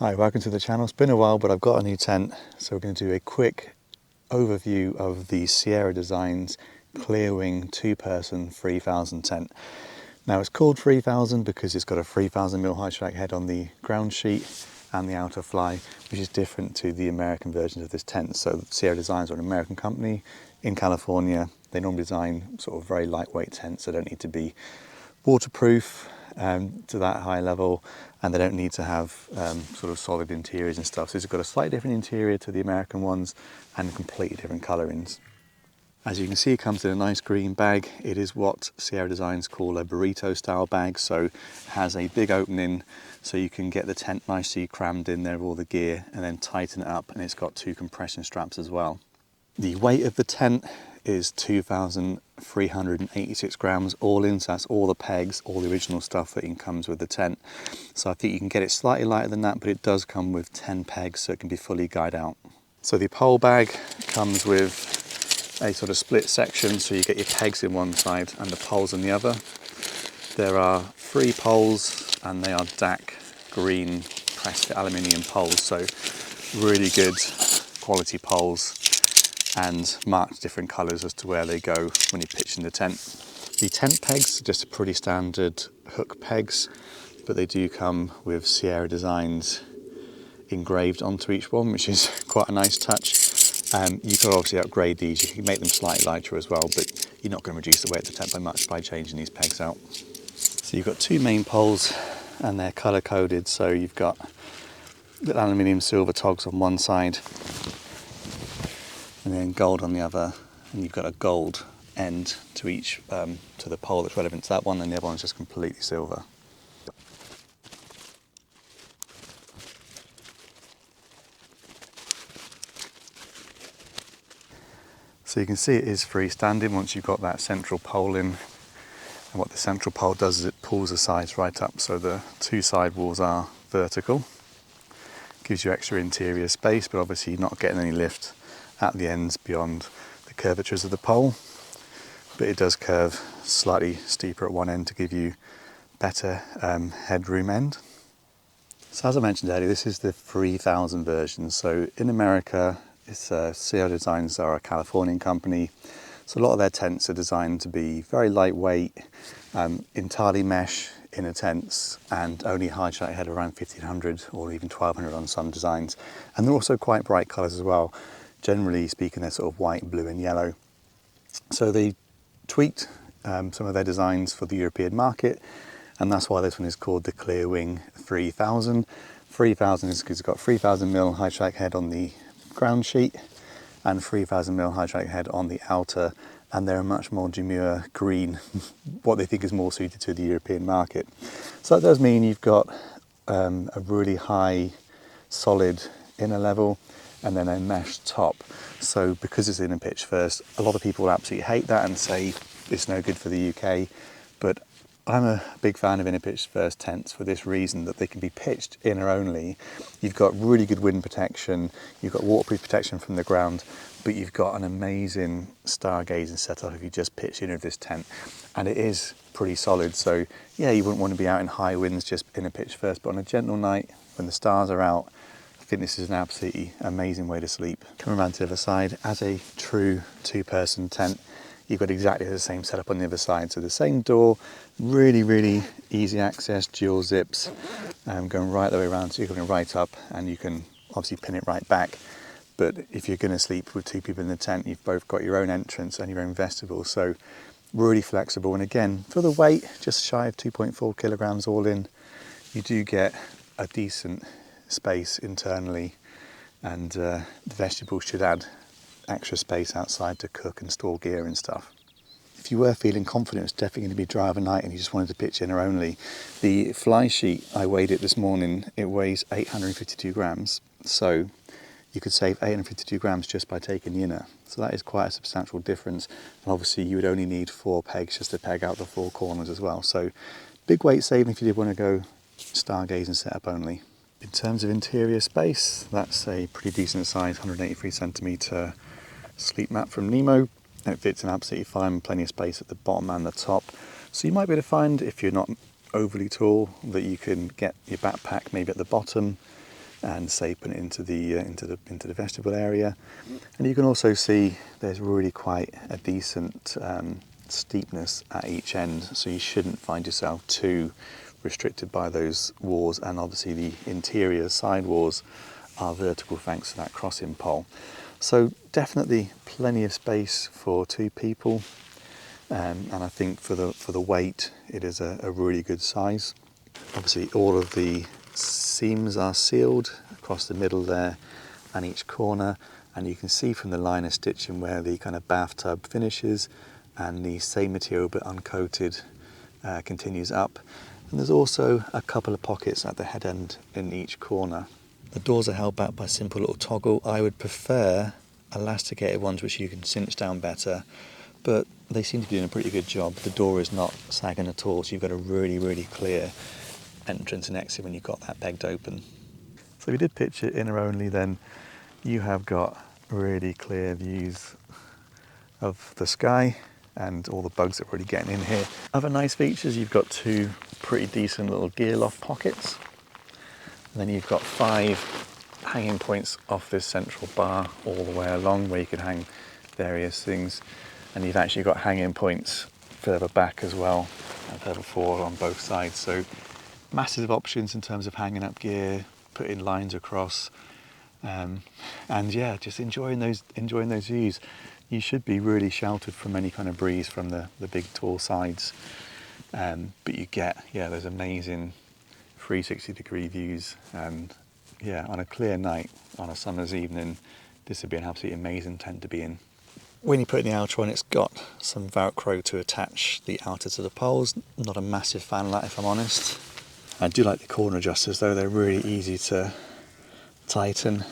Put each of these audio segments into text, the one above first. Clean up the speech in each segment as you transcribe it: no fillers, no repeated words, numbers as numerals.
Hi, welcome to the channel. It's been a while, but I've got a new tent. So we're going to do a quick overview of the Sierra Designs Clearwing 2-person 3000 tent. Now it's called 3000 because it's got a 3000mm high track head on the ground sheet and the outer fly, which is different to the American versions of this tent. So Sierra Designs are an American company in California. They normally design sort of very lightweight tents. They don't need to be waterproof to that high level, and they don't need to have sort of solid interiors and stuff. So it's got a slightly different interior to the American ones and completely different colorings. As you can see, it comes in a nice green bag. It is what Sierra Designs call a burrito style bag, so it has a big opening so you can get the tent nicely crammed in there with all the gear and then tighten it up, and it's got 2 compression straps as well. The weight of the tent is 2,386 grams all in, so that's all the pegs, all the original stuff that comes with the tent. So I think you can get it slightly lighter than that, but it does come with 10 pegs, so it can be fully guyed out. So the pole bag comes with a sort of split section, so you get your pegs in one side and the poles on the other. There are 3 poles and they are DAC green pressed aluminium poles, so really good quality poles and marked different colours as to where they go when you pitch in the tent. The tent pegs are just pretty standard hook pegs, but they do come with Sierra Designs engraved onto each one, which is quite a nice touch. You can obviously upgrade these, you can make them slightly lighter as well, but you're not going to reduce the weight of the tent by much by changing these pegs out. So you've got 2 main poles and they're colour coded, so you've got the aluminium silver togs on one side and then gold on the other, and you've got a gold end to each, to the pole that's relevant to that one, and the other one's just completely silver. So you can see it is freestanding once you've got that central pole in, and what the central pole does is it pulls the sides right up, so the 2 side walls are vertical. Gives you extra interior space, but obviously you're not getting any lift at the ends beyond the curvatures of the pole, but it does curve slightly steeper at one end to give you better headroom end. So as I mentioned earlier, this is the 3000 version. So in America, it's Sierra Designs are a Californian company, so a lot of their tents are designed to be very lightweight, entirely mesh inner tents, and only high track head around 1500 or even 1200 on some designs, and they're also quite bright colours as well. Generally speaking, they're sort of white, blue and yellow. So they tweaked some of their designs for the European market, and that's why this one is called the Clearwing 3000. 3000 is because it's got 3000mm high track head on the ground sheet and 3000mm high track head on the outer, and they're a much more demure green, what they think is more suited to the European market. So that does mean you've got a really high solid inner level and then a mesh top. So because it's in a pitch first, a lot of people absolutely hate that and say it's no good for the UK, but I'm a big fan of inner pitch first tents for this reason, that they can be pitched inner only. You've got really good wind protection, you've got waterproof protection from the ground, but you've got an amazing stargazing setup if you just pitch inner of this tent, and it is pretty solid. So yeah, you wouldn't want to be out in high winds just inner pitch first, but on a gentle night when the stars are out, I think this is an absolutely amazing way to sleep. Coming around to the other side, as a true 2-person tent, you've got exactly the same setup on the other side. So the same door, really easy access, dual zips, going right the way around, so you're going right up, and you can obviously pin it right back. But if you're going to sleep with 2 people in the tent, you've both got your own entrance and your own vestibule, so really flexible. And again, for the weight, just shy of 2.4 kilograms all in, you do get a decent space internally, and the vestibule should add extra space outside to cook and store gear and stuff. If you were feeling confident it's definitely going to be dry overnight and you just wanted to pitch inner only, the fly sheet, I weighed it this morning, it weighs 852 grams, so you could save 852 grams just by taking the inner. So that is quite a substantial difference, and obviously you would only need 4 pegs just to peg out the 4 corners as well. So big weight saving if you did want to go stargazing setup only. In terms of interior space, that's a pretty decent size 183 centimetre sleep mat from Nemo. It fits in absolutely fine, plenty of space at the bottom and the top. So you might be able to find, if you're not overly tall, that you can get your backpack maybe at the bottom, and say put it into the vestibule area. And you can also see there's really quite a decent steepness at each end, so you shouldn't find yourself too restricted by those walls. And obviously the interior side walls are vertical thanks to that crossing pole. So definitely plenty of space for two people, and I think for the weight it is a really good size. Obviously all of the seams are sealed across the middle there and each corner, and you can see from the line of stitching where the kind of bathtub finishes, and the same material but uncoated continues up. And there's also a couple of pockets at the head end in each corner. The doors are held back by a simple little toggle. I would prefer elasticated ones which you can cinch down better, but they seem to be doing a pretty good job. The door is not sagging at all, so you've got a really clear entrance and exit when you've got that pegged open. So if you did pitch it inner only, then you have got really clear views of the sky and all the bugs that are already getting in here. Other nice features, you've got two pretty decent little gear loft pockets. And then you've got 5 hanging points off this central bar all the way along where you can hang various things. And you've actually got hanging points further back as well and further forward on both sides. So massive options in terms of hanging up gear, putting lines across, and yeah, just enjoying those views. You should be really sheltered from any kind of breeze from the big tall sides, but you get those amazing 360-degree views. And yeah, on a clear night on a summer's evening, this would be an absolutely amazing tent to be in. When you put in the outer on, it's got some Velcro to attach the outer to the poles. Not a massive fan of that, if I'm honest. I do like the corner adjusters though, they're really easy to tighten,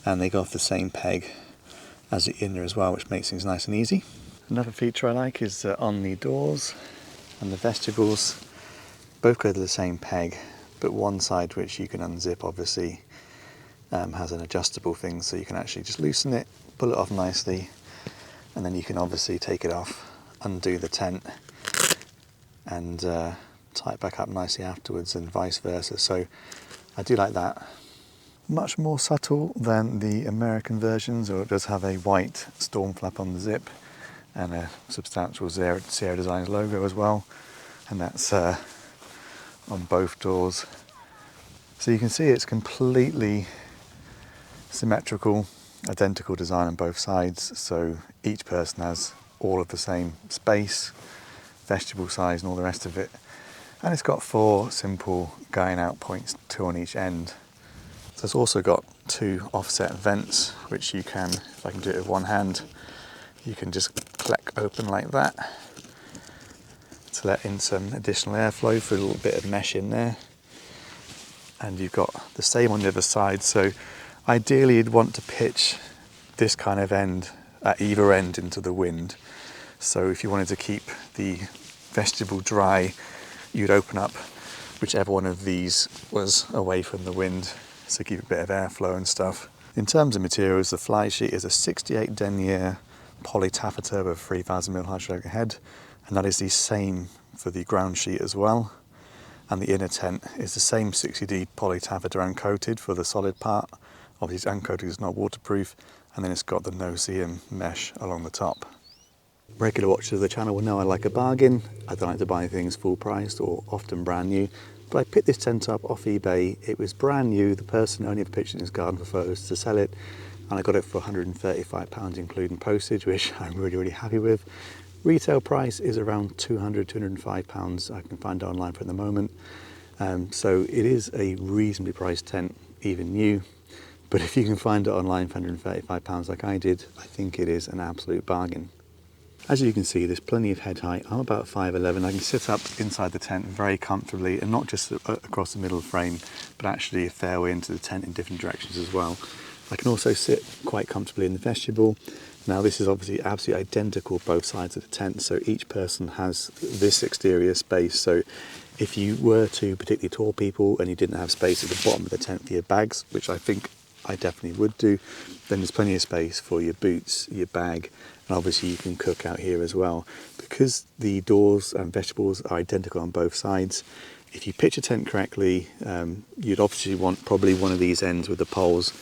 and they go off the same peg as the inner as well, which makes things nice and easy. Another feature I like is on the doors and the vestibules, both go to the same peg, but one side, which you can unzip obviously, has an adjustable thing, so you can actually just loosen it, pull it off nicely, and then you can obviously take it off, undo the tent, and tie it back up nicely afterwards, and vice versa. So I do like that. Much more subtle than the American versions, or it does have a white storm flap on the zip and a substantial Sierra Designs logo as well, and that's on both doors. So you can see it's completely symmetrical, identical design on both sides, so each person has all of the same space, vestibule size and all the rest of it. And it's got 4 simple going out points, 2 on each end. So it's also got 2 offset vents, which you can, if I can do it with one hand, you can just click open like that to let in some additional airflow for a little bit of mesh in there. And you've got the same on the other side, so ideally you'd want to pitch this kind of end at either end into the wind. So if you wanted to keep the vestibule dry, you'd open up whichever one of these was away from the wind, so keep a bit of airflow and stuff. In terms of materials, the fly sheet is a 68 denier poly taffeta with 3000mm hydroelectric head, and that is the same for the ground sheet as well. And the inner tent is the same 60D poly taffeta uncoated for the solid part. Obviously it's uncoated, it's not waterproof, and then it's got the no-seam mesh along the top. Regular watchers of the channel will know I like a bargain. I don't like to buy things full priced or often brand new, but I picked this tent up off eBay. It was brand new, the person only ever pitched it in his garden for photos to sell it, and I got it for £135 including postage, which I'm really happy with. Retail price is around £200, £205 I can find online for at the moment. So it is a reasonably priced tent, even new. But if you can find it online for £135 like I did, I think it is an absolute bargain. As you can see, there's plenty of head height. I'm about 5'11". I can sit up inside the tent very comfortably, and not just across the middle frame, but actually a fair way into the tent in different directions as well. I can also sit quite comfortably in the vestibule. Now this is obviously absolutely identical both sides of the tent, so each person has this exterior space. So if you were to particularly tall people and you didn't have space at the bottom of the tent for your bags, which I think I definitely would do, then there's plenty of space for your boots, your bag, and obviously you can cook out here as well. Because the doors and vestibules are identical on both sides, if you pitch a tent correctly, you'd obviously want probably one of these ends with the poles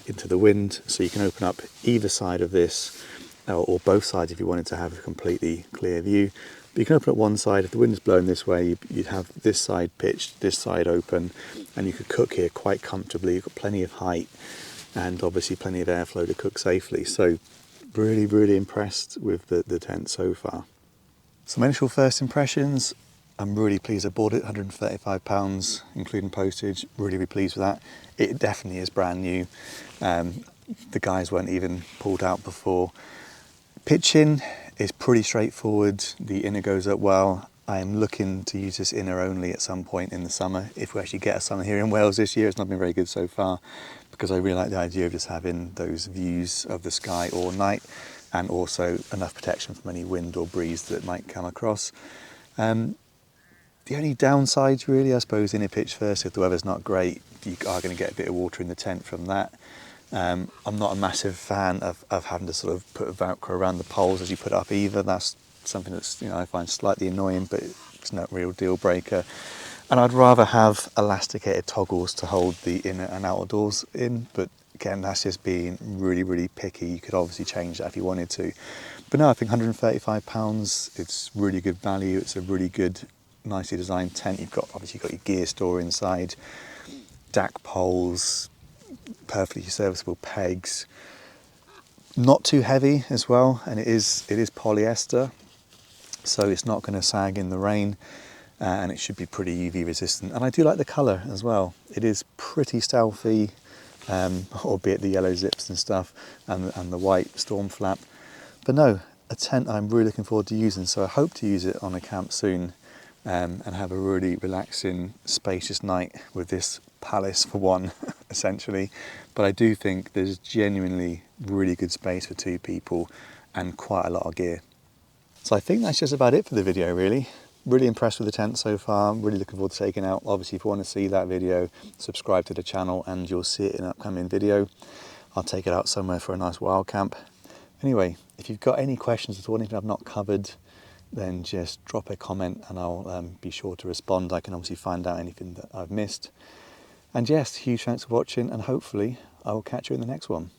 into the wind, so you can open up either side of this, or both sides if you wanted to have a completely clear view. But you can open up one side. If the wind is blowing this way, you'd have this side pitched, this side open, and you could cook here quite comfortably. You've got plenty of height and obviously plenty of airflow to cook safely. So really, really impressed with the tent so far. Some initial first impressions. I'm really pleased I bought it, £135, including postage. Really, really pleased with that. It definitely is brand new. The guys weren't even pulled out before. Pitching is pretty straightforward. The inner goes up well. I am looking to use this inner only at some point in the summer. If we actually get a summer here in Wales this year, it's not been very good so far, because I really like the idea of just having those views of the sky all night, and also enough protection from any wind or breeze that might come across. The only downsides really, I suppose, in a pitch first, if the weather's not great, you are going to get a bit of water in the tent from that. I'm not a massive fan of having to sort of put a Velcro around the poles as you put it up either. That's something that's, I find slightly annoying, but it's not a real deal breaker. And I'd rather have elasticated toggles to hold the inner and outer doors in, but again, that's just being really, really picky. You could obviously change that if you wanted to. But no, I think £135, it's really good value. It's a really good, nicely designed tent. You've obviously got your gear store inside, DAC poles, perfectly serviceable pegs, not too heavy as well, and it is polyester, so it's not going to sag in the rain, and it should be pretty UV resistant. And I do like the colour as well. It is pretty stealthy, albeit the yellow zips and stuff, and the white storm flap. But no, a tent I'm really looking forward to using, so I hope to use it on a camp soon, and have a really relaxing, spacious night with this palace for one, essentially. But I do think there's genuinely really good space for two people and quite a lot of gear. So I think that's just about it for the video, really. Really impressed with the tent so far. I'm really looking forward to taking it out. Obviously, if you want to see that video, subscribe to the channel and you'll see it in an upcoming video. I'll take it out somewhere for a nice wild camp. Anyway, if you've got any questions at all, anything I've not covered, then just drop a comment and I'll be sure to respond. I can obviously find out anything that I've missed. And yes, huge thanks for watching, and hopefully I will catch you in the next one.